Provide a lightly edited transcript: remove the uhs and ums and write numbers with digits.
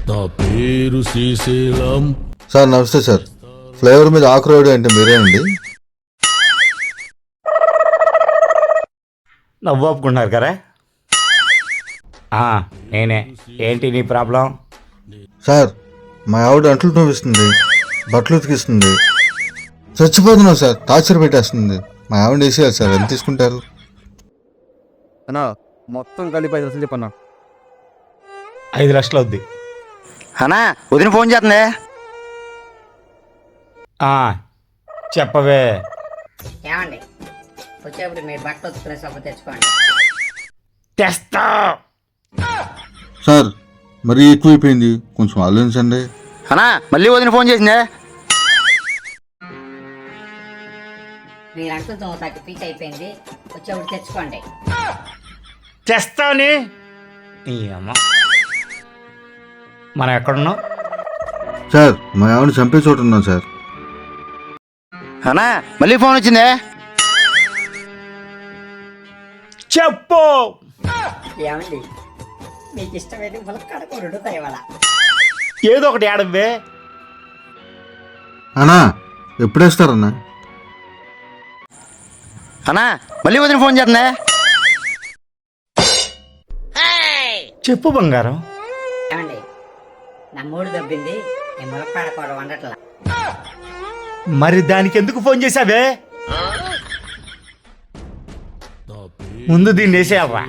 నా పేరు శ్రీశైలం. సార్ నమస్తే సార్. ఫ్లేవర్ మీద ఆకురోడు అంటే మీరేనండి? నవ్వు ఒప్పుకుంటున్నారు కదా? నేనే. ఏంటి నీ ప్రాబ్లం? సార్ మా ఆవిడ అంట్లు తోపిస్తుంది, బట్టలు ఉతికిస్తుంది, చచ్చిపోతున్నావు సార్. టార్చర్ పెట్టేస్తుంది. మా ఆవిడ వేసేయాలి సార్. ఎంత తీసుకుంటారు? అన్నా మొత్తం కలిపి 5 లక్షలు చెప్పన్నా. 5 లక్షలు అవుద్ది. అన్నా వదిన ఫోన్ చేస్తుంది. చెప్పవే. ఏమండి వచ్చేప్పుడు మీరు బట్టలు ఉతుకునే సబ్బు తెచ్చుకోండి. తెస్తా. సార్ మరీ ఎక్కువైపోయింది, కొంచెం ఆలోచించండి. అన్నా మళ్ళీ వదిన ఫోన్ చేసిందే. మీరు అంటుతో తగ్గి పీచ్ అయిపోయింది, వచ్చేప్పుడు తెచ్చుకోండి. తెస్తాని ఈ అమ్మ. మనం ఎక్కడున్నాం? సార్ మా ఆవిడ చంపే చోటు ఉన్నాం సార్. అన్నా మళ్ళీ ఫోన్ వచ్చిందే. చెప్పు. ఏమండి మీకు ఇష్టమైతే ములక్కాడకు రుడుతాయి వాళ్ళ. ఏదో ఒకటి ఆడవే. అన్నా ఎప్పుడేస్తారన్నా? అన్నా మళ్ళీ వదిన ఫోన్ చేస్తుందే. చెప్పు బంగారం. ఏమండి నా మూడు దబ్బింది, నేను ములక్కాడ కూర వండట్లా. మరి దానికి ఎందుకు ఫోన్ చేశావే? ముందు దీన్ని వేసేవా?